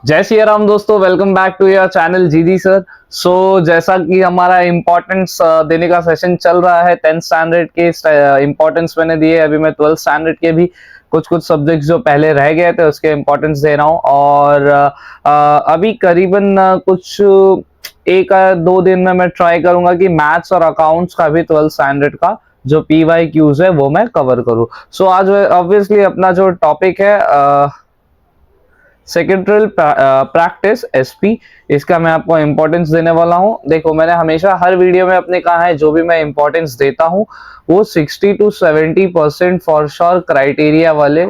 जय श्री राम दोस्तों, welcome back to your channel GD sir. जैसा कि हमारा इम्पोर्टेंस देने का सेशन चल रहा है, 10th स्टैंडर्ड के इम्पोर्टेंस मैंने दिए। अभी मैं 12th स्टैंडर्ड के भी कुछ कुछ सब्जेक्ट्स जो पहले रह गए थे उसके इम्पोर्टेंस दे रहा हूँ। और अभी करीबन कुछ एक दो दिन में मैं ट्राई करूंगा कि मैथ्स और अकाउंट्स का भी 12th स्टैंडर्ड का जो PYQs है वो मैं कवर करूँ। आज ऑब्वियसली अपना जो टॉपिक है सेक्रेटरियल प्रैक्टिस SP, इसका मैं आपको इंपॉर्टेंस देने वाला हूं। देखो, मैंने हमेशा हर वीडियो में अपने कहा है जो भी मैं इंपॉर्टेंस देता हूं वो 60 to 70% फॉर श्योर क्राइटेरिया वाले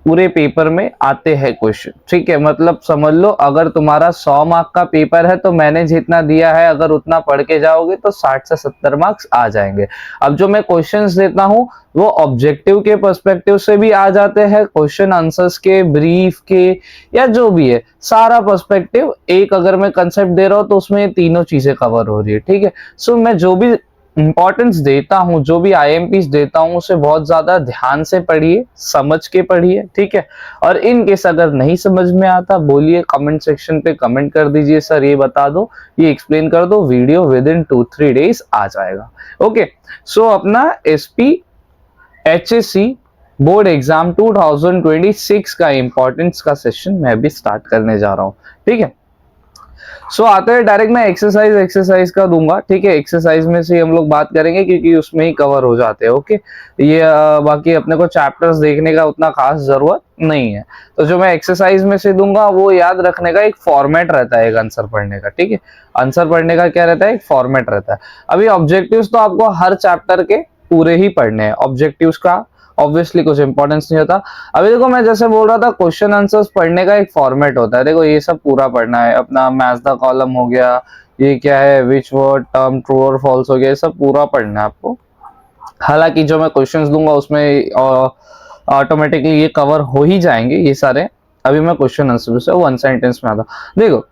पूरे पेपर में आते हैं क्वेश्चन। ठीक है, मतलब समझ लो अगर तुम्हारा 100 मार्क का पेपर है तो मैंने जितना दिया है अगर उतना पढ़ के जाओगे तो 60 से 70 मार्क्स आ जाएंगे। अब जो मैं क्वेश्चंस देता हूं वो ऑब्जेक्टिव के पर्सपेक्टिव से भी आ जाते हैं, क्वेश्चन आंसर्स के, ब्रीफ के, या जो भी है सारा पर्सपेक्टिव एक अगर मैं कंसेप्ट दे रहा हूं तो उसमें ये तीनों चीजें कवर हो रही है। ठीक है, मैं जो भी इंपॉर्टेंस देता हूं, जो भी IMPs देता हूं उसे बहुत ज्यादा ध्यान से पढ़िए, समझ के पढ़िए। ठीक है, और इन केस अगर नहीं समझ में आता बोलिए, कमेंट सेक्शन पे कमेंट कर दीजिए, सर ये बता दो, ये एक्सप्लेन कर दो, वीडियो विद इन 2-3 डेज आ जाएगा। ओके, अपना SP HSC बोर्ड एग्जाम 2026 का इंपॉर्टेंस का सेशन मैं भी स्टार्ट करने जा रहा हूं। ठीक है, आते हैं डायरेक्ट मैं एक्सरसाइज का दूंगा। ठीक है, एक्सरसाइज में से हम लोग बात करेंगे क्योंकि उसमें ही कवर हो जाते हैं। ओके, ये बाकी अपने को चैप्टर्स देखने का उतना खास जरूरत नहीं है। तो जो मैं एक्सरसाइज में से दूंगा वो याद रखने का एक फॉर्मेट रहता है, एक आंसर पढ़ने का। ठीक है, आंसर पढ़ने का क्या रहता है, एक फॉर्मेट रहता है। अभी ऑब्जेक्टिव्स तो आपको हर चैप्टर के पूरे ही पढ़ने हैं, ऑब्जेक्टिव्स का ऑब्वियसली कुछ इंपॉर्टेंस नहीं होता। अभी देखो, मैं जैसे बोल रहा था क्वेश्चन आंसर्स पढ़ने का एक फॉर्मेट होता है। देखो, ये सब पूरा पढ़ना है, अपना मैच द कॉलम हो गया, ये क्या है, विच वर्ड टर्म ट्रू और फॉल्स हो गया, ये सब पूरा पढ़ना है आपको। हालांकि जो मैं क्वेश्चंस दूंगा उसमें ऑटोमेटिकली ये कवर हो ही जाएंगे ये सारे। अभी मैं क्वेश्चन आंसर से 1 सेंटेंस में आता। देखो,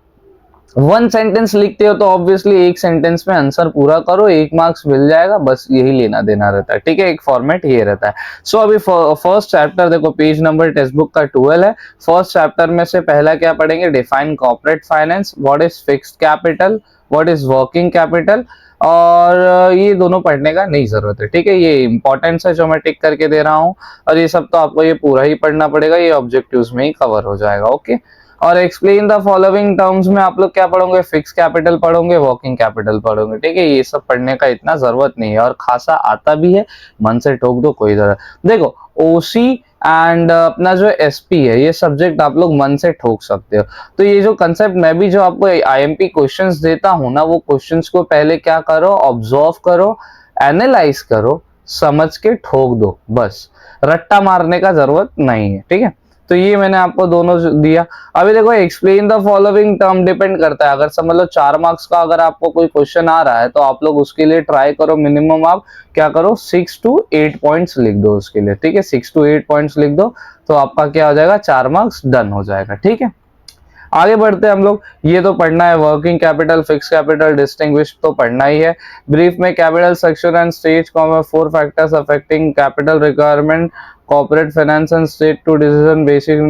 1 सेंटेंस लिखते हो तो ऑब्वियसली 1 सेंटेंस में आंसर पूरा करो, 1 मार्क्स मिल जाएगा, बस यही लेना देना रहता है। ठीक है, एक फॉर्मेट ये रहता है। अभी फर्स्ट चैप्टर देखो, पेज नंबर टेक्स्ट बुक का 12 है। फर्स्ट चैप्टर में से पहला क्या पढ़ेंगे, define corporate finance, what is fixed capital, what is working capital, और ये दोनों पढ़ने का नहीं जरूरत है। ठीक है, ये इंपॉर्टेंस है जो मैं टिक करके दे रहा हूँ, और ये सब तो आपको ये पूरा ही पढ़ना पड़ेगा, ये ऑब्जेक्टिव्स में ही कवर हो जाएगा। ओके, और एक्सप्लेन द फॉलोइंग टर्म्स में आप लोग क्या पढ़ोगे, फिक्स कैपिटल पढ़ोगे, वर्किंग कैपिटल पढ़ोगे। ठीक है, ये सब पढ़ने का इतना जरूरत नहीं है, और खासा आता भी है, मन से ठोक दो, कोई जरूरत। देखो, OC एंड अपना जो SP है, ये सब्जेक्ट आप लोग मन से ठोक सकते हो। तो ये जो कंसेप्ट मैं भी जो आपको IMP क्वेश्चंस देता हूं ना, वो क्वेश्चंस को पहले क्या करो, ऑब्जर्व करो, एनालाइज करो, समझ के ठोक दो, बस रट्टा मारने का जरूरत नहीं है। ठीक है, तो ये मैंने आपको दोनों दिया। अभी देखो, explain the following term depend करता है। अगर समझ लो 4 मार्क्स का अगर आपको कोई क्वेश्चन आ रहा है तो आप लोग उसके लिए ट्राई करो, मिनिमम आप क्या करो, 6 to 8 पॉइंट्स लिख दो उसके लिए। ठीक है, 6 to 8 पॉइंट्स लिख दो तो आपका क्या हो जाएगा, 4 मार्क्स डन हो जाएगा। ठीक है, आगे बढ़ते हैं हम लोग। ये तो पढ़ना है, working capital, fix capital, distinguish तो पढ़ना ही है। ब्रीफ में capital structure and stage, 4 factors affecting capital requirement, corporate finance and state to decision basic,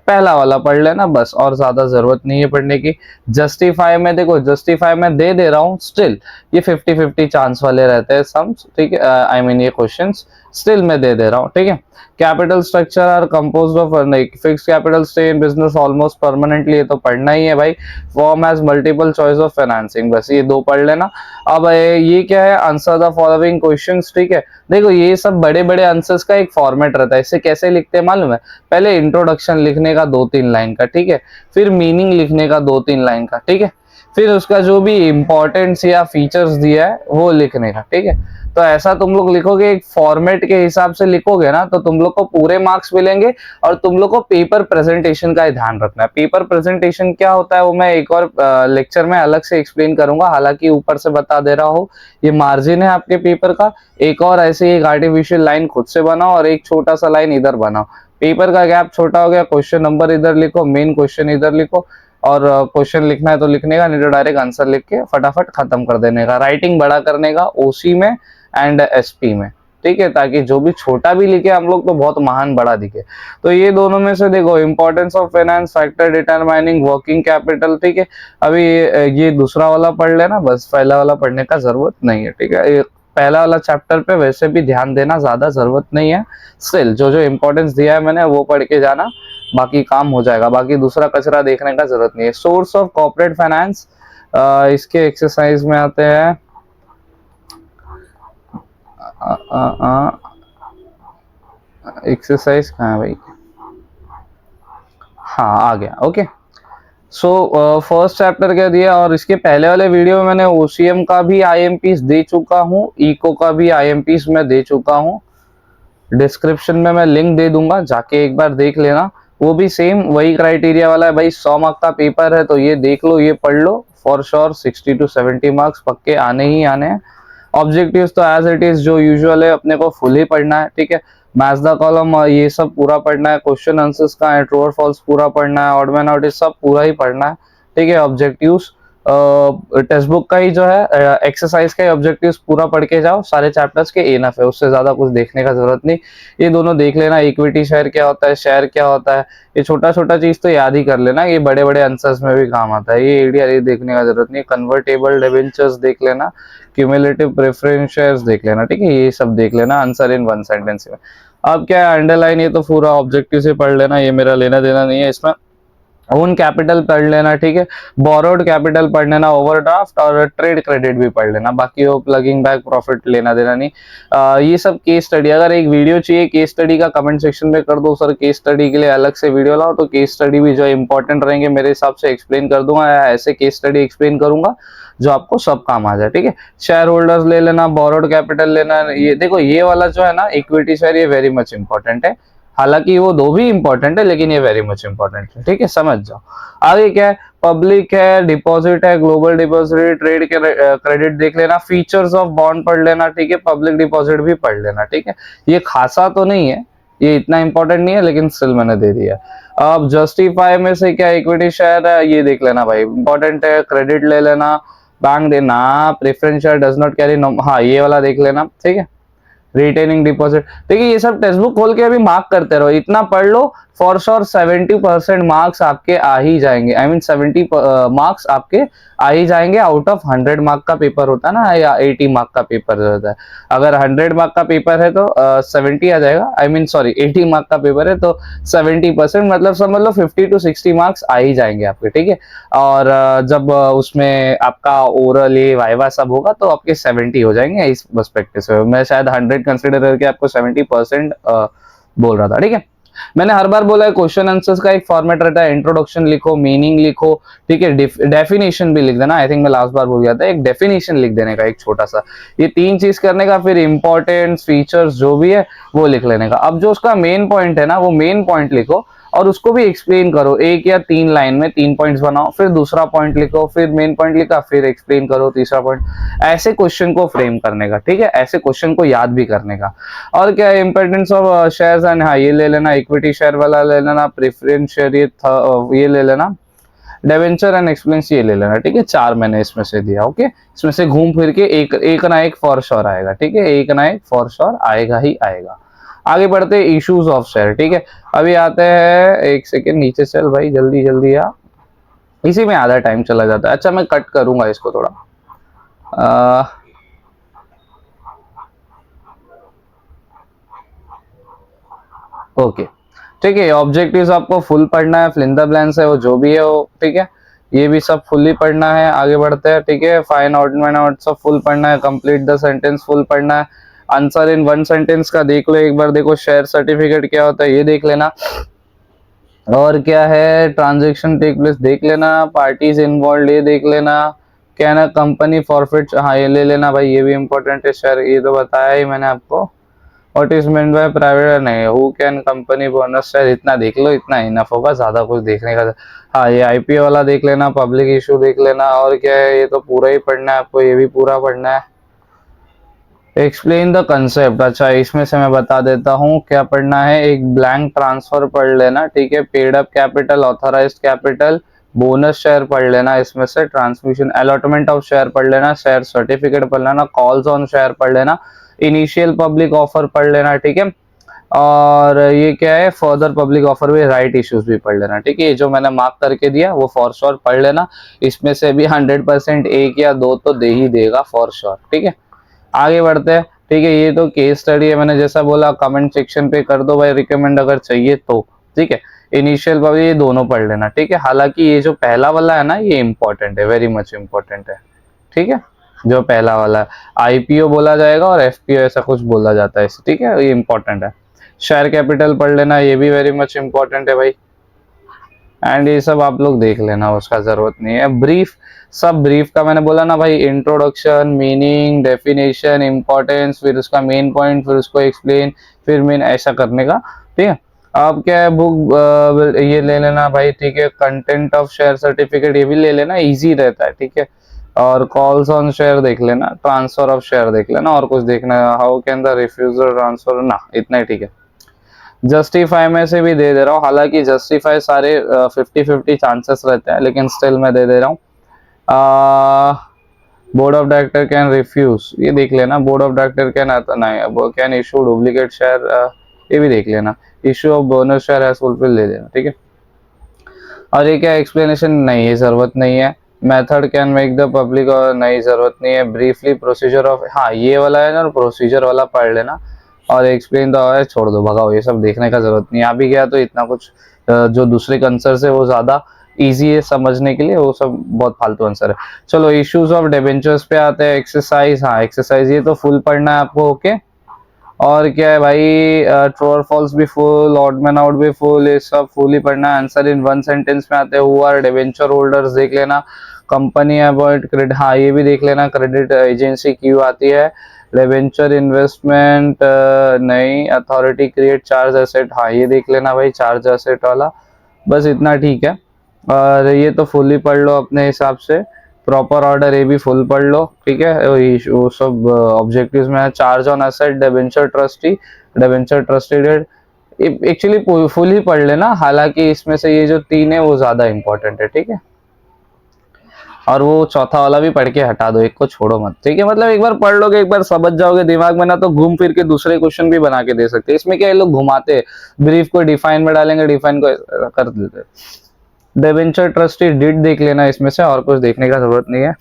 पहला वाला पढ़ लेना बस, और ज्यादा जरूरत नहीं है पढ़ने की। जस्टिफाई में देखो, जस्टिफाई में दे रहा हूँ, स्टिल ये 50-50 चांस वाले रहते हैं सम्स। ठीक है, आई मीन ये क्वेश्चंस स्टिल मैं दे रहा हूँ। ठीक है, capital structure are composed of fix capital stay in business almost permanently, ये तो पढ़ना ही है भाई। Form has multiple choice of financing, बस ये 2 पढ़ लेना। अब ये क्या है, आंसर द फॉलोइंग क्वेश्चंस। ठीक है, देखो ये सब बड़े बड़े आंसर्स का एक फॉर्मेट रहता है। इसे कैसे लिखते हैं मालूम है, पहले इंट्रोडक्शन लिखने का 2-3 लाइन का, ठीक है, फिर मीनिंग लिखने का 2-3 लाइन का, ठीक है, फिर उसका जो भी इंपॉर्टेंस या फीचर्स दिया है वो लिखने का। ठीक है, तो ऐसा तुम लोग लिखोगे, एक फॉर्मेट के हिसाब से लिखोगे ना, तो तुम लोग को पूरे मार्क्स मिलेंगे। और तुम लोग को पेपर प्रेजेंटेशन का ध्यान रखना है। पेपर प्रेजेंटेशन क्या होता है वो मैं एक और लेक्चर में अलग से एक्सप्लेन करूंगा, हालांकि ऊपर से बता दे रहा हूँ, ये मार्जिन है आपके पेपर का। एक और ऐसे एक आर्टिफिशियल लाइन खुद से बनाओ और एक छोटा सा लाइन इधर बनाओ। पेपर का गैप छोटा हो गया, क्वेश्चन नंबर इधर लिखो, मेन क्वेश्चन इधर लिखो, और क्वेश्चन लिखना है तो लिखने का, नहीं तो डायरेक्ट आंसर लिख के फटाफट खत्म कर देने का। राइटिंग बड़ा करने का OC में एंड SP में। ठीक है, ताकि जो भी छोटा भी लिखे हम लोग तो बहुत महान बड़ा दिखे। तो ये दोनों में से देखो, importance of finance, factor determining working capital, ठीक है। अभी ये दूसरा वाला पढ़ लेना, बस पहला वाला पढ़ने का जरूरत नहीं है, ठीक है। पहला वाला चैप्टर पे वैसे भी ध्यान देना ज्यादा जरूरत नहीं है, स्टिल जो जो इंपॉर्टेंस दिया है मैंने वो पढ़ के जाना, बाकी काम हो जाएगा, बाकी दूसरा कचरा देखने का जरूरत नहीं है। सोर्स ऑफ कॉर्पोरेट फाइनेंस, इसके एक्सरसाइज में आते हैं, एक्सरसाइज कहाँ है भाई, हाँ आ गया, ओके। सो फर्स्ट चैप्टर क्या दिया, और इसके पहले वाले वीडियो में मैंने ओसीएम का भी आईएमपीस दे चुका हूँ, इको का भी आईएमपीस मैं दे चुका हूँ, डिस्क्रिप्शन में मैं लिंक दे दूंगा, जाके एक बार देख लेना। वो भी सेम वही क्राइटेरिया वाला है भाई, 100 मार्क का पेपर है तो ये देख लो, ये पढ़ लो, फॉर श्योर 60 to 70 मार्क्स पक्के आने ही आने हैं। ऑब्जेक्टिव्स तो एज इट इज जो यूजुअल है, अपने को फुल ही पढ़ना है, ठीक है। मैथ्स द कॉलम ये सब पूरा पढ़ना है, क्वेश्चन आंसर्स का है, ट्रू और फॉल्स पूरा पढ़ना है, ऑड मैन आउट सब पूरा ही पढ़ना है, ठीक है। ऑब्जेक्टिव्स टेक्स्ट बुक का ही जो है एक्सरसाइज का ऑब्जेक्टिव्स पूरा पढ़ के जाओ, सारे चैप्टर्स के इनफ है, उससे ज्यादा कुछ देखने का जरूरत नहीं। ये दोनों देख लेना, इक्विटी शेयर क्या होता है, शेयर क्या होता है, ये छोटा छोटा चीज तो याद ही कर लेना, ये बड़े बड़े आंसर्स में भी काम आता है, ये एरिया ये देखने का जरूरत नहीं। कन्वर्टेबल डिबेंचर्स देख लेना, क्यूमुलेटिव प्रेफरेंस शेयर्स देख लेना, ठीक है, ये सब देख लेना, आंसर इन वन सेंटेंस में। अब क्या है, अंडरलाइन ये तो पूरा ऑब्जेक्टिव से पढ़ लेना, ये मेरा लेना देना नहीं है इसमें। ओन कैपिटल पढ़ लेना, ठीक है, बोरोड कैपिटल पढ़ लेना, ओवरड्राफ्ट और ट्रेड क्रेडिट भी पढ़ लेना, बाकी वो प्लगिंग बैक प्रॉफिट लेना देना नहीं। ये सब केस स्टडी, अगर एक वीडियो चाहिए केस स्टडी का कमेंट सेक्शन में कर दो सर, केस स्टडी के लिए अलग से वीडियो लाओ, तो केस स्टडी भी जो इंपॉर्टेंट रहेंगे मेरे हिसाब से एक्सप्लेन कर दूंगा, या ऐसे केस स्टडी एक्सप्लेन करूंगा जो आपको सब काम आ जाए, ठीक है। शेयर होल्डर्स ले लेना, बोरोड कैपिटल लेना, ये देखो ये वाला जो है ना इक्विटी शेयर, ये वेरी मच इंपॉर्टेंट है, हालांकि वो दो भी इंपॉर्टेंट है लेकिन ये वेरी मच इंपॉर्टेंट है, ठीक है, समझ जाओ। आगे क्या है, पब्लिक है, डिपॉजिट है, ग्लोबल डिपॉजिट, ट्रेड के क्रेडिट देख लेना, फीचर्स ऑफ बॉन्ड पढ़ लेना, ठीक है, पब्लिक डिपॉजिट भी पढ़ लेना, ठीक है। ये खासा तो नहीं है, ये इतना इंपॉर्टेंट नहीं है, लेकिन स्टिल मैंने दे दिया। अब जस्टिफाई में से क्या इक्विटी शेयर है, ये देख लेना भाई, इंपॉर्टेंट है, क्रेडिट ले लेना, बैंक देना, preference share does not carry, हाँ ये वाला देख लेना, ठीक है। रिटेनिंग डिपॉजिट, देखिए ये सब टेक्स्ट बुक खोल के अभी मार्क करते रहो, इतना पढ़ लो, फॉर श्योर 70% मार्क्स आपके आ ही जाएंगे, आई मीन 70 मार्क्स आपके आ ही जाएंगे। आउट ऑफ 100 मार्क का पेपर होता है ना, या 80 मार्क का पेपर होता है, अगर 100 मार्क का पेपर है तो 70 आ जाएगा, आई मीन सॉरी 80 मार्क का पेपर है तो 70%, मतलब समझ लो 50 to 60 मार्क्स आ ही जाएंगे आपके, ठीक है। और जब उसमें आपका ओरल ये वाइवा सब होगा तो आपके 70 हो जाएंगे, इस पर्सपेक्टिव से मैं शायद 100 कंसिडर करके आपको 70% बोल रहा था, ठीक है। मैंने हर बार बोला है क्वेश्चन आंसर्स का एक फॉर्मेट रहता है, इंट्रोडक्शन लिखो, मीनिंग लिखो, ठीक है, डेफिनेशन भी लिख देना, आई थिंक मैं लास्ट बार बोल गया था, एक डेफिनेशन लिख देने का एक छोटा सा, ये 3 चीज करने का, फिर इंपॉर्टेंट फीचर्स जो भी है वो लिख लेने का। अब जो उसका मेन पॉइंट है ना, वो मेन पॉइंट लिखो और उसको भी एक्सप्लेन करो, 1 या 3 लाइन में 3 पॉइंट्स बनाओ, फिर दूसरा पॉइंट लिखो, फिर मेन पॉइंट लिखा, फिर एक्सप्लेन करो तीसरा पॉइंट, ऐसे क्वेश्चन को फ्रेम करने का, ठीक है, ऐसे क्वेश्चन को याद भी करने का। और क्या है, इंपॉर्टेंस ऑफ शेयर्स एंड, हाँ ये ले लेना, इक्विटी शेयर वाला ले लेना, प्रेफरेंस शेयर ये ले लेना, डिवेंचर एंड एक्सपेंस ये ले लेना, ठीक है। 4 मैंने इसमें से दिया, ओके, इसमें से घूम फिर के एक ना एक फॉर श्योर आएगा, ठीक है, एक ना एक फॉर श्योर आएगा ही आएगा। आगे बढ़ते इश्यूज ऑफ शेयर, ठीक है। अभी आते हैं, एक सेकेंड नीचे चल भाई, जल्दी जल्दी आ, इसी में आधा टाइम चला जाता है। अच्छा मैं कट करूंगा इसको थोड़ा, ओके, ठीक है। ऑब्जेक्टिव्स आपको फुल पढ़ना है, फिल इन द ब्लैंक्स है वो जो भी है वो, ठीक है, ये भी सब फुल्ली पढ़ना है। आगे बढ़ते हैं, ठीक है, फाइन आउट मैन आउट सब फुल पढ़ना है, कंप्लीट द सेंटेंस फुल पढ़ना है, आंसर इन वन सेंटेंस का देख लो एक बार, देखो शेयर सर्टिफिकेट क्या होता है ये देख लेना, और क्या है, ट्रांजेक्शन टेक प्लेस देख लेना, पार्टीज इन्वॉल्व ये देख लेना, क्या ना कंपनी फॉरफिट, हाँ ये ले लेना भाई, ये भी इंपॉर्टेंट है, शेयर ये तो बताया ही मैंने आपको। What is meant by private, नहीं, who can company bonus share, इतना देख लो, इतना इनफ होगा, ज्यादा कुछ देखने का। हाँ ये आईपीओ वाला देख लेना, पब्लिक इशू देख लेना, और क्या है, ये तो पूरा ही पढ़ना है आपको, ये भी पूरा पढ़ना है। एक्सप्लेन द कंसेप्ट, अच्छा इसमें से मैं बता देता हूँ क्या पढ़ना है, एक ब्लैंक ट्रांसफर पढ़ लेना, ठीक है, paid up capital, authorised capital, bonus share पढ़ लेना, इसमें से ट्रांसमिशन अलॉटमेंट ऑफ शेयर पढ़ लेना, शेयर सर्टिफिकेट पढ़ लेना, कॉल्स ऑन शेयर पढ़ लेना, इनिशियल पब्लिक ऑफर पढ़ लेना, ठीक है। और ये क्या है, फर्दर पब्लिक ऑफर में राइट इश्यूज भी पढ़ लेना, ठीक है। ये जो मैंने मार्क करके दिया वो फॉर श्योर पढ़ लेना, इसमें से भी 100% एक या दो तो दे ही देगा फॉर श्योर, ठीक है। आगे बढ़ते हैं, ठीक है। ये तो केस स्टडी है, मैंने जैसा बोला कमेंट सेक्शन पे कर दो भाई रिकमेंड अगर चाहिए तो, ठीक है। इनिशियल पब्लिक ये दोनों पढ़ लेना, ठीक है। हालांकि ये जो पहला वाला है ना ये इंपॉर्टेंट है, वेरी मच इंपॉर्टेंट है, ठीक है। जो पहला वाला है आईपीओ बोला जाएगा और एफपीओ ऐसा कुछ बोला जाता है, ठीक है, ये इंपॉर्टेंट है। शेयर कैपिटल पढ़ लेना, ये भी वेरी मच इंपॉर्टेंट है भाई। एंड ये सब आप लोग देख लेना, उसका जरूरत नहीं है। ब्रीफ, सब ब्रीफ का मैंने बोला ना भाई, इंट्रोडक्शन, मीनिंग, डेफिनेशन, इंपॉर्टेंस, फिर उसका मेन पॉइंट, फिर उसको एक्सप्लेन, फिर मेन, ऐसा करने का, ठीक है। अब क्या है, बुक ये ले लेना भाई, ठीक है। कंटेंट ऑफ शेयर सर्टिफिकेट ये भी ले लेना, इजी रहता है, ठीक है। और कॉल्स ऑन शेयर देख लेना, ट्रांसफर ऑफ शेयर देख लेना, और कुछ देखना, how can the refusal transfer, ना इतना ही, ठीक है। जस्टिफाई में से भी दे दे रहा हूँ, हालांकि जस्टिफाई सारे 50-50 चांसेस रहते हैं, लेकिन स्टिल मैं दे दे रहा हूँ। Board of director can refuse, ये देख लेना। बोर्ड ऑफ डायरेक्टर कैन, नहीं कैन इशू डुप्लीकेट शेयर, ये भी देख लेना। Issue of bonus share as fulfil ले लेना, ठीक है। और ये क्या, एक्सप्लेनेशन नहीं, ये जरूरत नहीं है। Method can make the public, और नहीं जरूरत नहीं है। ब्रीफली प्रोसीजर ऑफ, हाँ ये वाला है ना, प्रोसीजर वाला पढ़ लेना। और एक्सप्लेन द, छोड़ दो, भगाओ, ये सब देखने का जरूरत नहीं है। अभी गया तो इतना कुछ जो दूसरे आंसर है वो ज्यादा इजी है समझने के लिए, वो सब बहुत फालतू आंसर है। चलो इश्यूज ऑफ डिबेंचर्स पे आते हैं। एक्सरसाइज, हाँ एक्सरसाइज ये तो फुल पढ़ना है आपको, ओके। और क्या है भाई, ट्रू और फॉल्स भी फुल, ऑड मैन आउट भी फुल, ये सब फुल ही पढ़ना है। आंसर इन वन सेंटेंस में आते हैं। हु आर डिबेंचर होल्डर्स देख लेना। कंपनी अवॉइड क्रेडिट, हाँ ये भी देख लेना। क्रेडिट एजेंसी क्यों आती है। डिबेंचर इन्वेस्टमेंट, नहीं। अथॉरिटी क्रिएट चार्ज एसेट, हाँ ये देख लेना भाई, चार्ज एसेट वाला, बस इतना ठीक है। और ये तो फुल ही पढ़ लो अपने हिसाब से। प्रॉपर ऑर्डर ये भी फुल पढ़ लो, ठीक है। वो सब ऑब्जेक्टिव्स में है। Charge on asset, debenture trustee, debenture trustee deed, actually full ही पढ़ लेना। हालांकि इसमें से ये जो तीन है वो ज्यादा इंपॉर्टेंट है, ठीक है। और वो चौथा वाला भी पढ़ के हटा दो, एक को छोड़ो मत, ठीक है। मतलब एक बार पढ़ लोगे, एक बार समझ जाओगे दिमाग में ना, तो घूम फिर के दूसरे क्वेश्चन भी बना के दे सकते हैं। इसमें क्या ये लोग घुमाते हैं, ब्रीफ को डिफाइन में डालेंगे, डिफाइन को कर देते। डिबेंचर ट्रस्टी डिड देख लेना इसमें से, और कुछ देखने का जरूरत नहीं है।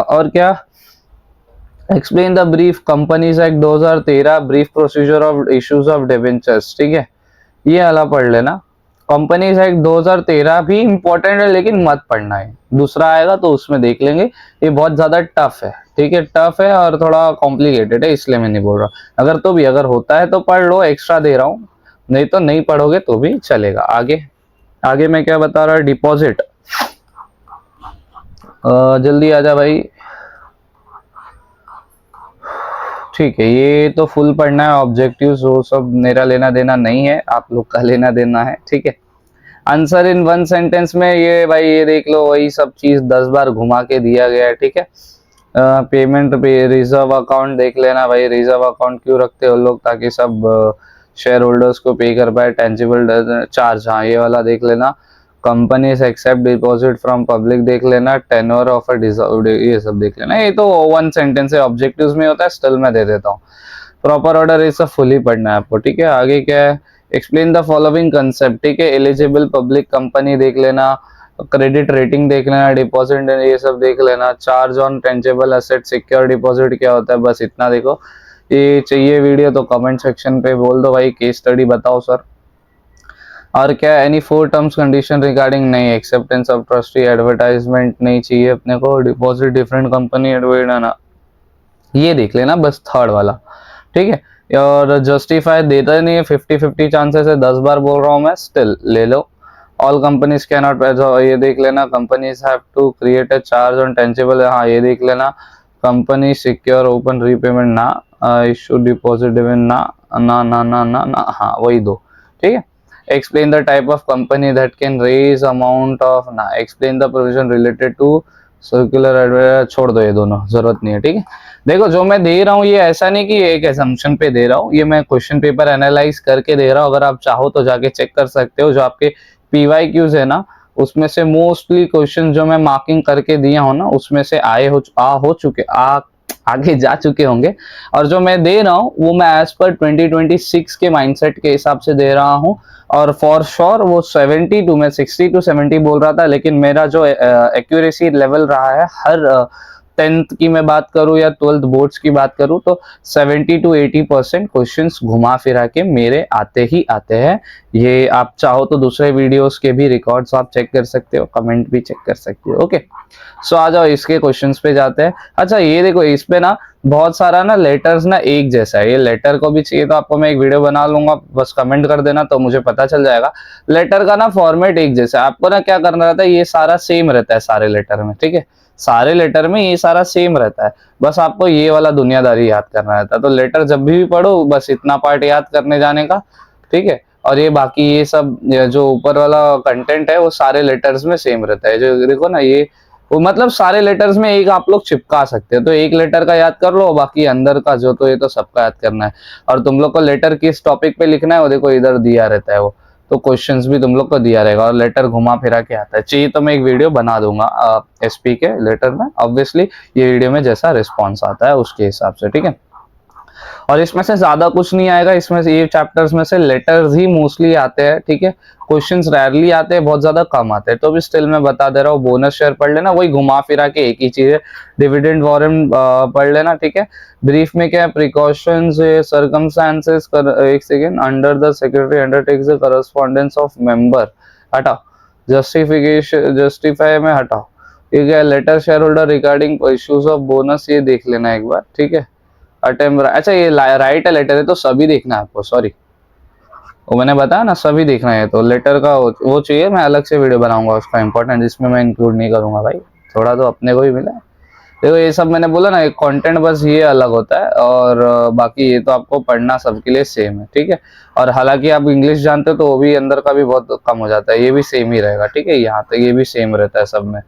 और क्या, explain the brief companies act 2013, brief procedure of issues of debentures, ठीक है। ये वाला पढ़ लेना। कंपनीज एक्ट 2013 भी इंपॉर्टेंट है, लेकिन मत पढ़ना है, दूसरा आएगा तो उसमें देख लेंगे। ये बहुत ज्यादा टफ है, ठीक है, टफ है और थोड़ा कॉम्प्लिकेटेड है, इसलिए मैं नहीं बोल रहा। अगर तो भी अगर होता है तो पढ़ लो, एक्स्ट्रा दे रहा हूँ, नहीं तो नहीं पढ़ोगे तो भी चलेगा। आगे आगे मैं क्या बता रहा, डिपॉजिट, जल्दी आजा भाई, ठीक है। ये तो फुल पढ़ना है, ऑब्जेक्टिव्स वो सब मेरा लेना देना नहीं है, आप लोग का लेना देना है, ठीक है। आंसर इन वन सेंटेंस में ये भाई, ये देख लो, वही सब चीज 10 बार घुमा के दिया गया है, ठीक है। पेमेंट पे रिजर्व अकाउंट देख लेना भाई, रिजर्व अकाउंट क्यों रखते हो लोग, ताकि सब शेयर होल्डर्स को पे कर पाए। टेंजिबल चार्ज, हाँ ये वाला देख लेना। Companies accept deposit from public देख लेना। टेन्योर ऑफ अ डिजर्व्ड, ये सब देख लेना। ये तो वन सेंटेंस है, ऑब्जेक्टिव्स में होता है, स्टिल मैं दे देता हूँ। प्रॉपर ऑर्डर ये सब फुल ही पढ़ना है आपको, ठीक है। आगे क्या है, एक्सप्लेन द फॉलोइंग कंसेप्ट, ठीक है। एलिजिबल पब्लिक कंपनी देख लेना। क्रेडिट रेटिंग देख लेना। डिपॉजिट ये सब देख लेना। Charge on tangible asset, secure deposit क्या होता है, बस इतना देखो। ये चाहिए वीडियो तो कमेंट सेक्शन पे बोल दो भाई, केस स्टडी बताओ सर। और क्या, एनी 4 टर्म्स कंडीशन रिगार्डिंग, नहीं। एक्सेप्टेंस ऑफ ट्रस्टी, एडवर्टाइजमेंट नहीं चाहिए अपने को। डिपॉजिट डिफरेंट कंपनी एडवर्टाइज ना, ये देख लेना बस, थर्ड वाला, ठीक है। और जस्टिफाई देता नहीं है, 50-50 चांसेस है, 10 बार बोल रहा हूँ मैं, स्टिल ले लो। ऑल कंपनीज कैन नॉट, ये देख लेना। Companies have to create a charge on tangible, हाँ ये देख लेना। कंपनी सिक्योर ओपन रीपेमेंट, ना। इशू डिपॉजिट डिविडेंड, ना ना ना ना ना ना, हाँ वही दो, ठीक है। Explain the type of company that can raise amount of, ना। Explain the provision related to circular, छोड़ दो, ये दोनों जरूरत नहीं है, ठीक है। देखो जो मैं दे रहा हूँ ये ऐसा नहीं कि एक असम्पशन पे दे रहा हूँ, ये मैं क्वेश्चन पेपर एनालाइज करके दे रहा हूँ। अगर आप चाहो तो जाके चेक कर सकते हो, जो आपके PYQs है ना, उसमें से मोस्टली क्वेश्चन जो मैं मार्किंग करके दिया हूँ ना, उसमें से हो चुके आगे जा चुके होंगे, और जो मैं दे रहा हूँ वो मैं एज पर 2026 के माइंडसेट के हिसाब से दे रहा हूँ। और फॉर श्योर वो 72, मैं 60 to 70 बोल रहा था, लेकिन मेरा जो एक्यूरेसी लेवल रहा है हर 10th की मैं बात करूं या 12th बोर्ड्स की बात करूं, तो 70 to 80% क्वेश्चंस घुमा फिरा के मेरे आते ही आते हैं। ये आप चाहो तो दूसरे वीडियोस के भी रिकॉर्ड्स आप चेक कर सकते हो, कमेंट भी चेक कर सकते हो। ओके, सो आ जाओ इसके क्वेश्चंस पे जाते हैं। अच्छा ये देखो, इस पे ना बहुत सारा ना लेटर्स ना एक जैसा है, ये लेटर को भी चाहिए तो आपको मैं एक वीडियो बना लूंगा, बस कमेंट कर देना तो मुझे पता चल जाएगा। लेटर का ना फॉर्मेट एक जैसा है, आपको ना क्या करना रहता है, ये सारा सेम रहता है सारे लेटर में, ठीक है, सारे लेटर में ये सारा सेम रहता है, बस आपको ये वाला दुनियादारी याद करना रहता है। तो लेटर जब भी पढ़ो बस इतना पार्ट याद करने जाने का, ठीक है, और ये बाकी ये सब जो ऊपर वाला कंटेंट है वो सारे लेटर्स में सेम रहता है। जो देखो ना ये वो मतलब सारे लेटर्स में एक आप लोग चिपका सकते हो, तो एक लेटर का याद कर लो, बाकी अंदर का जो तो ये तो सबका याद करना है। और तुम लोग को लेटर किस टॉपिक पे लिखना है वो देखो इधर दिया रहता है, वो तो क्वेश्चंस भी तुम लोग को दिया रहेगा, और लेटर घुमा फिरा के आता है। चाहिए तो मैं एक वीडियो बना दूंगा एसपी के लेटर में, ऑब्वियसली ये वीडियो में जैसा रिस्पॉन्स आता है उसके हिसाब से, ठीक है। और इसमें से ज्यादा कुछ नहीं आएगा, इसमें से ये चैप्टर्स में से लेटर्स ही मोस्टली आते हैं, ठीक है, क्वेश्चंस रेयरली आते हैं, बहुत ज्यादा कम आते हैं, तो भी स्टिल मैं बता दे रहा हूँ। बोनस शेयर पढ़ लेना, वही घुमा फिरा के एक ही चीज है, डिविडेंड वारंट पढ़ लेना, ठीक है। ब्रीफ में क्या है, प्रिकॉशंस, सर्कमस्टांसेस, एक second, under the secretary undertakes the correspondence of member, हटाओ, जस्टिफिकेशन जस्टिफाई में हटाओ, ठीक है, letter share holder regarding issues of bonus, ये देख लेना एक बार, ठीक है। अटेम्प्ट, अच्छा ये राइट है लेटर है तो सभी देखना है आपको, सॉरी वो मैंने बताया ना सभी देखना है, तो लेटर का वो चाहिए, मैं अलग से वीडियो बनाऊंगा उसका इंपॉर्टेंट, जिसमें मैं इंक्लूड नहीं करूंगा भाई, थोड़ा तो अपने को भी मिला है। देखो ये सब मैंने बोला ना, एक कंटेंट बस ये अलग होता है, और बाकी ये तो आपको पढ़ना सबके लिए सेम है, ठीक है। और हालांकि आप इंग्लिश जानते हो तो वो भी अंदर का भी बहुत कम हो जाता है, ये भी सेम ही रहेगा, ठीक है, यहाँ तक ये भी सेम रहता है सब में,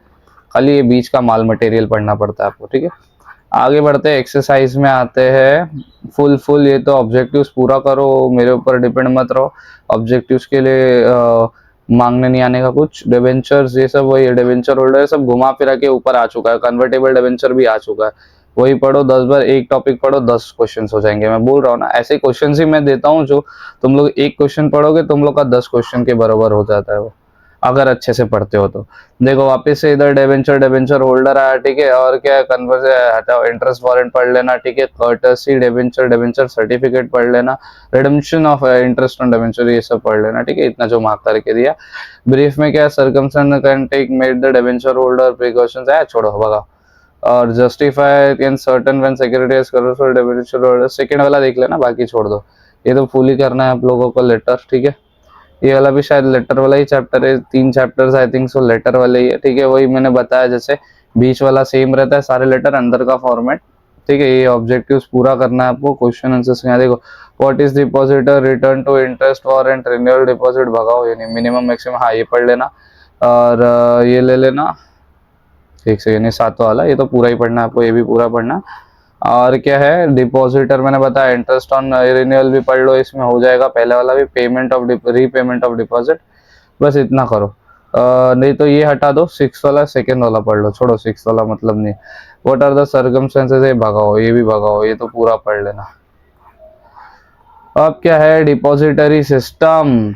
खाली ये बीच का माल मटेरियल पढ़ना पड़ता है आपको, ठीक है। आगे बढ़ते हैं, एक्सरसाइज में आते हैं। फुल ये तो ऑब्जेक्टिव्स पूरा करो, मेरे ऊपर डिपेंड मत रहो, ऑब्जेक्टिव्स के लिए मांगने नहीं आने का कुछ। डिबेंचर्स ये सब, वही डिबेंचर होल्डर सब घुमा फिरा के ऊपर आ चुका है, कन्वर्टेबल डिबेंचर भी आ चुका है, वही पढ़ो 10 बार, एक टॉपिक पढ़ो 10 क्वेश्चन हो जाएंगे। मैं बोल रहा हूँ ना, ऐसे क्वेश्चन ही मैं देता हूँ जो तुम लोग एक क्वेश्चन पढ़ोगे तुम लोग का 10 क्वेश्चन के बराबर हो जाता है वो, अगर अच्छे से पढ़ते हो तो। देखो वापस से इधर डिबेंचर होल्डर आया, ठीक है, और क्या है, कन्वर्स हटाओ, इंटरेस्ट वारंट पढ़ लेना, ठीक है, कर्टसी डिबेंचर सर्टिफिकेट पढ़ लेना, redemption of interest on debenture ये सब पढ़ लेना, ठीक है, इतना जो मार्क करके दिया। ब्रीफ में क्या, circumstance can take made the debenture holder precautions है, छोड़ो भगा, और justify can certain when security is covered debenture holder, second वाला देख लेना, बाकी छोड़ दो, ये तो फुल ही करना है आप लोगों को लेटर, ठीक है। ये वाला भी शायद लेटर वाला ही चैप्टर है, 3 chapters I think so letter वाले ही है, ठीक है, वही मैंने बताया, जैसे बीच वाला सेम रहता है सारे लेटर, अंदर का फॉर्मेट, ठीक है। ये ऑब्जेक्टिव्स पूरा करना है आपको, क्वेश्चन आंसर्स यहाँ देखो, what is depositor, return to interest warrant, renewal deposit, भगाओ ये नहीं, मिनिमम मैक्सिमम, हाँ ये पढ़ लेना, और ये ले लेना, ठीक से, यानी 7 वाला ये तो पूरा ही पढ़ना है आपको, ये भी पूरा पढ़ना। और क्या है, डिपॉजिटर मैंने बताया, इंटरेस्ट ऑन रिन्यूअल भी पढ़ लो, इसमें हो जाएगा, पहले वाला भी, payment of repayment of deposit, बस इतना करो। नहीं तो ये हटा दो, 6 वाला सेकेंड वाला पढ़ लो, छोड़ो 6 वाला मतलब नहीं। व्हाट आर द सर्कमस्टेंसेस, ये भगाओ, ये भी भगाओ, ये तो पूरा पढ़ लेना। अब क्या है, डिपॉजिटरी सिस्टम,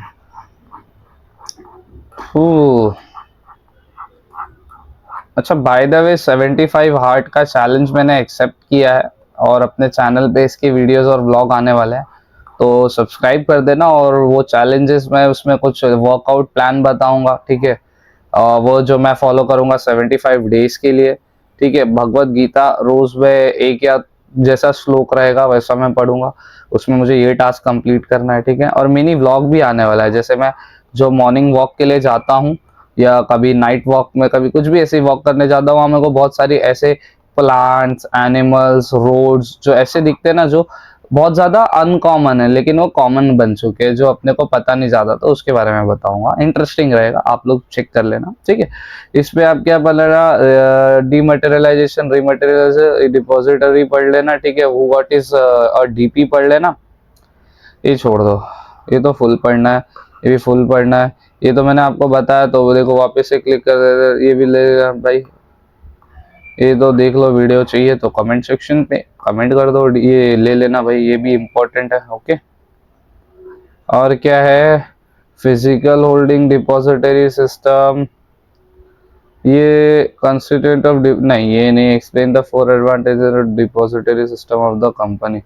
अच्छा बाय द वे 75 हार्ट का चैलेंज मैंने एक्सेप्ट किया है, और अपने चैनल पे इसके वीडियोस और व्लॉग आने वाले हैं, तो सब्सक्राइब कर देना। और वो चैलेंजेस में उसमें कुछ वर्कआउट प्लान बताऊंगा, ठीक है, वो जो मैं फॉलो करूंगा 75 डेज के लिए, ठीक है। भगवत गीता रोज में एक या जैसा श्लोक रहेगा वैसा मैं पढ़ूंगा, उसमें मुझे ये टास्क कंप्लीट करना है, ठीक है। और मिनी व्लॉग भी आने वाला है, जैसे मैं जो मॉर्निंग वॉक के लिए जाता हूँ, या कभी नाइट वॉक में, कभी कुछ भी ऐसे वॉक करने जाता हूँ, मेरे को बहुत सारी ऐसे प्लांट्स, एनिमल्स, रोड्स जो ऐसे दिखते हैं ना, जो बहुत ज्यादा अनकॉमन है लेकिन वो कॉमन बन चुके हैं, जो अपने को पता नहीं ज्यादा, तो उसके बारे में बताऊंगा, इंटरेस्टिंग रहेगा, आप लोग चेक कर लेना, ठीक है। इस पे आप क्या पढ़ना, डीमटेरियलाइजेशन, रीमटेरियलाइजेशन, डिपॉजिटरी पढ़ लेना, ठीक है, व्हाट इज और डीपी पढ़ लेना, ये छोड़ दो, ये तो फुल पढ़ना है, ये भी फुल पढ़ना है, ये तो मैंने आपको बताया, तो देखो वापस से क्लिक कर देते, ये भी ले भाई, ये तो देख लो, वीडियो चाहिए तो कमेंट सेक्शन पे कमेंट कर दो, ये ले लेना भाई, ये भी इम्पोर्टेंट है। ओके, और क्या है, फिजिकल होल्डिंग डिपॉजिटरी सिस्टम, ये कंस्टिट्यूट ऑफ नहीं, ये नहीं, explain the four advantages of depository system of the company,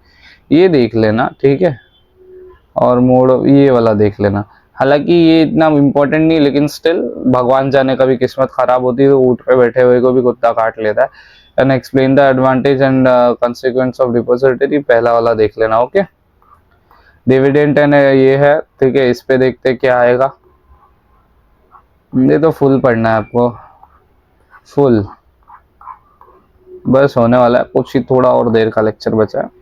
ये देख लेना, ठीक है। और मोड ये वाला देख लेना, हालांकि ये इतना इम्पोर्टेंट नहीं, लेकिन स्टिल भगवान जाने कभी किस्मत खराब होती है तो ऊँट पे बैठे हुए को भी कुत्ता काट लेता है। And explain the advantage and consequence of depository, पहला वाला देख लेना। ओके, डिविडेंड एंड ये है, ठीक है, इस पे देखते क्या आएगा। ये तो फुल पढ़ना है आपको, फुल बस होने वाला है, कुछ ही थोड़ा और देर का लेक्चर बचा है।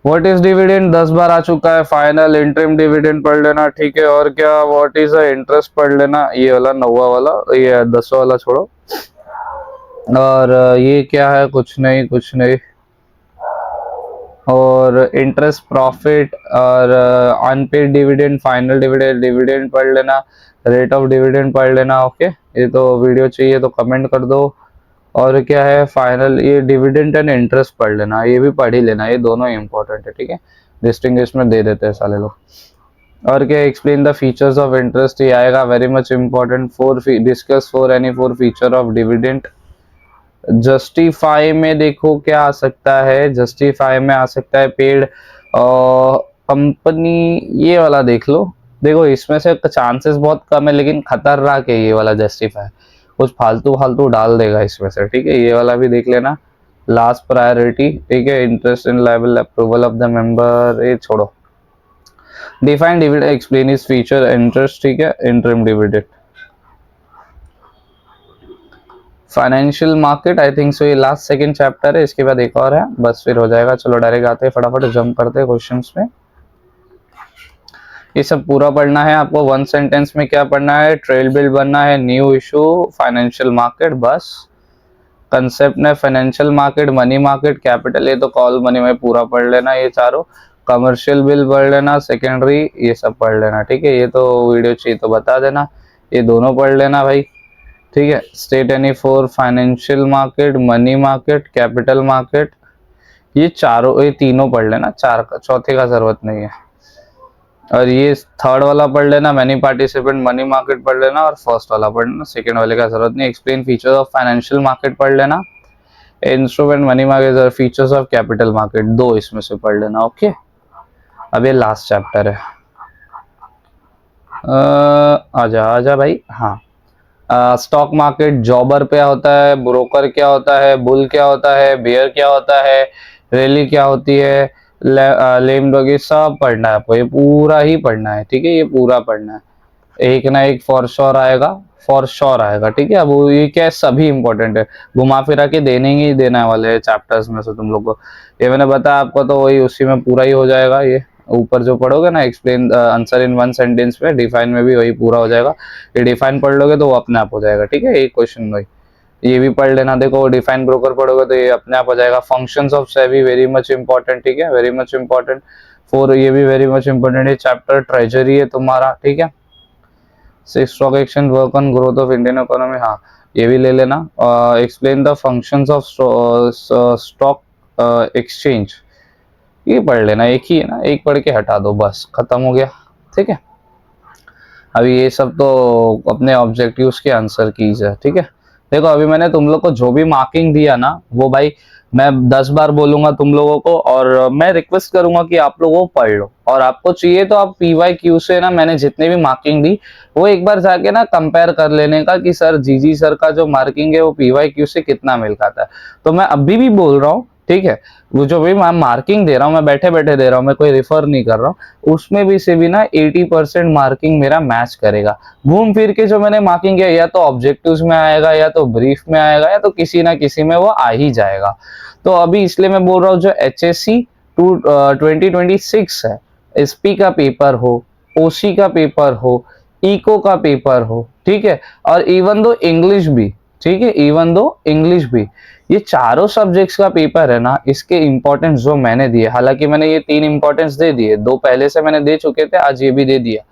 व्हाट इज डिविडेंड 10 बार आ चुका है, फाइनल इंटरिम डिविडेंड पढ़ लेना, ठीक है। और क्या, व्हाट इज द इंटरेस्ट पढ़ लेना, ये वाला 9वां वाला, ये 10वां वाला छोड़ो। और ये क्या है, कुछ नहीं कुछ नहीं। और इंटरेस्ट, प्रॉफिट और unpaid dividend, final dividend, dividend पढ़ लेना, रेट ऑफ डिविडेंड पढ़ लेना। ओके, ये तो वीडियो चाहिए तो कमेंट कर दो। और क्या है, फाइनल ये डिविडेंड एंड इंटरेस्ट पढ़ लेना, ये भी पढ़ ही लेना, ये दोनों इंपॉर्टेंट है, ठीक है। डिस्टिंग्विश में दे देते हैं साले लोग। और क्या, explain the features of interest, ये आएगा, very much important. Discuss for any four feature of dividend. Justify में देखो क्या आ सकता है, जस्टिफाई में आ सकता है पेड कंपनी, ये वाला देख लो। देखो इसमें से चांसेस बहुत कम है, लेकिन खतरनाक है ये वाला जस्टिफाई, कुछ फालतू फालतू डाल देगा इसमें से, ठीक है। ये वाला भी देख लेना। लास्ट प्रायोरिटी, ठीक है। Interest in liable approval of the member, ये छोड़ो। Define dividend, explain is feature interest, ठीक है। इंटरिम डिविडेंड, फाइनेंशियल मार्केट, आई थिंक सो ये लास्ट सेकंड चैप्टर है, इसके बाद एक और है, बस फिर हो जाएगा। चलो डायरेक्ट आते हैं, फटाफट जंप करते हैं क्वेश्चंस में। ये सब पूरा पढ़ना है आपको। वन सेंटेंस में क्या पढ़ना है, ट्रेल बिल बनना है, न्यू इशू, फाइनेंशियल मार्केट, बस कंसेप्ट में financial market, money market, capital, ये तो कॉल मनी में पूरा पढ़ लेना, ये चारों। कमर्शियल बिल पढ़ लेना, सेकेंडरी, ये सब पढ़ लेना, ठीक है। ये तो वीडियो चाहिए तो बता देना, ये दोनों पढ़ लेना भाई, ठीक है। State any four financial market, money market, capital market, ये चारों, ये तीनों पढ़ लेना, चौथे का जरूरत नहीं है। और ये थर्ड वाला पढ़ लेना, मनी पार्टिसिपेंट, मनी मार्केट पढ़ लेना, और फर्स्ट वाला पढ़ लेना, सेकेंड वाले का जरूरत नहीं। Explain features of financial market पढ़ लेना, इंस्ट्रूमेंट मनी मार्केट और फीचर्स ऑफ कैपिटल मार्केट, दो इसमें से पढ़ लेना। ओके, अब ये लास्ट चैप्टर है। आजा आजा भाई, हाँ। स्टॉक मार्केट, जॉबर क्या होता है, ब्रोकर क्या होता है, बुल क्या होता है, बेयर क्या होता है, रैली क्या होती है, लेम डॉग, ये सब पढ़ना है आपको, ये पूरा ही पढ़ना है, ठीक है। ये पूरा पढ़ना है, एक ना एक फॉर श्योर आएगा, फॉर श्योर आएगा, ठीक है। अब वो ये क्या है, सभी इंपॉर्टेंट है, घुमा फिरा के देने ही देने वाले हैं चैप्टर्स में से तुम लोग को। ये मैंने बताया आपको, तो वही उसी में पूरा ही हो जाएगा। ये ऊपर जो पढ़ोगे ना, explain answer in one sentence में, डिफाइन में भी वही पूरा हो जाएगा। ये डिफाइन पढ़ लोगे तो वो अपने आप हो जाएगा, ठीक है। एक क्वेश्चन में ये भी पढ़ लेना। देखो डिफाइन ब्रोकर पढ़ोगे तो ये अपने आप हो जाएगा। Functions of SEBI, very much important, ठीक है, वेरी मच इंपॉर्टेंट। फोर, ये भी वेरी मच इंपॉर्टेंट है चैप्टर। ट्रेजरी है तुम्हारा, ठीक है। Six, stock exchange work on growth of Indian economy, हाँ, ये भी ले लेना। Explain the functions of stock exchange, ये पढ़ लेना, एक ही है ना, एक पढ़ के हटा दो, बस खत्म हो गया, ठीक है। अभी ये सब तो अपने ऑब्जेक्टिव्स के आंसर कीज है, ठीक है। देखो अभी मैंने तुम लोग को जो भी मार्किंग दिया ना, वो भाई मैं 10 बार बोलूंगा तुम लोगों को, और मैं रिक्वेस्ट करूंगा कि आप लोग वो पढ़ लो। और आपको चाहिए तो आप PYQ से ना, मैंने जितने भी मार्किंग दी वो एक बार जाके ना कंपेयर कर लेने का कि सर जीजी सर का जो मार्किंग है वो PYQ से कितना मिल खाता है। तो मैं अभी भी बोल रहा हूँ, ठीक है, वो जो भी मैं मार्किंग दे रहा हूँ, मैं बैठे बैठे दे रहा हूँ, मैं कोई रिफर नहीं कर रहा हूँ, उसमें भी से भी ना 80% मार्किंग मेरा मैच करेगा। घूम फिर के जो मैंने मार्किंग किया, या तो ऑब्जेक्टिव्स में आएगा, या तो ब्रीफ में आएगा, या तो किसी ना किसी में वो आ ही जाएगा। तो अभी इसलिए मैं बोल रहा हूँ, जो HSC 2026 है, SP का पेपर हो, OC का पेपर हो, इको का पेपर हो, ठीक है, और इवन दो इंग्लिश भी, ठीक है, इवन दो इंग्लिश भी, ये चारों सब्जेक्ट्स का पेपर है ना, इसके इंपॉर्टेंस जो मैंने दिए, हालांकि मैंने ये 3 इंपॉर्टेंस दे दिए, 2 पहले से मैंने दे चुके थे, आज ये भी दे दिया।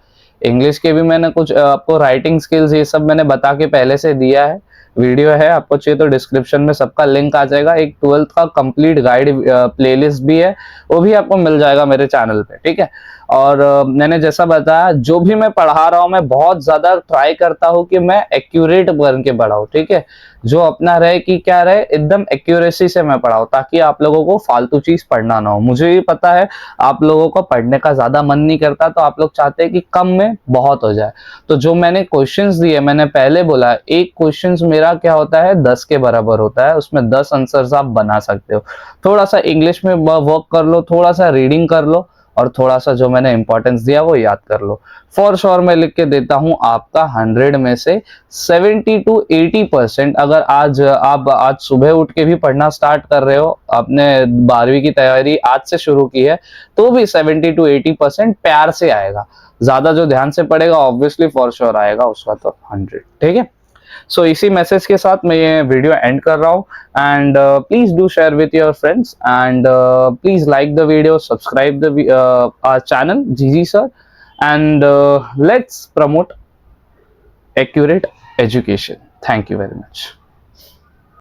इंग्लिश के भी मैंने कुछ आपको राइटिंग स्किल्स ये सब मैंने बता के पहले से दिया है, वीडियो है, आपको चाहिए तो डिस्क्रिप्शन में सबका लिंक आ जाएगा। एक 12th का कंप्लीट गाइड प्लेलिस्ट भी है, वो भी आपको मिल जाएगा मेरे चैनल पे, ठीक है। और मैंने जैसा बताया, जो भी मैं पढ़ा रहा हूँ मैं बहुत ज्यादा ट्राई करता हूँ कि मैं एक्यूरेट बन के पढ़ाऊँ, ठीक है। जो अपना रहे कि क्या रहे, एकदम एक्यूरेसी से मैं पढ़ाऊँ, ताकि आप लोगों को फालतू चीज पढ़ना ना हो। मुझे भी पता है आप लोगों को पढ़ने का ज्यादा मन नहीं करता, तो आप लोग चाहते हैं कि कम में बहुत हो जाए। तो जो मैंने क्वेश्चंस दिए, मैंने पहले बोला एक क्वेश्चंस मेरा क्या होता है 10 के बराबर होता है, उसमें 10 आंसर्स आप बना सकते हो। थोड़ा सा इंग्लिश में वर्क कर लो, थोड़ा सा रीडिंग कर लो, और थोड़ा सा जो मैंने इंपॉर्टेंस दिया वो याद कर लो। फॉर श्योर मैं लिख के देता हूं आपका 100 में से 70 to 80%। अगर आप आज सुबह उठ के भी पढ़ना स्टार्ट कर रहे हो, आपने 12वीं की तैयारी आज से शुरू की है, तो भी 70 to 80% प्यार से आएगा। ज्यादा जो ध्यान से पढ़ेगा ऑब्वियसली फॉर श्योर आएगा उसका तो 100, ठीक है। सो इसी मैसेज के साथ मैं ये वीडियो एंड कर रहा हूँ। And please do share with your friends, and please like the video, subscribe the our channel जीजी sir, and let's promote accurate education. Thank you very much.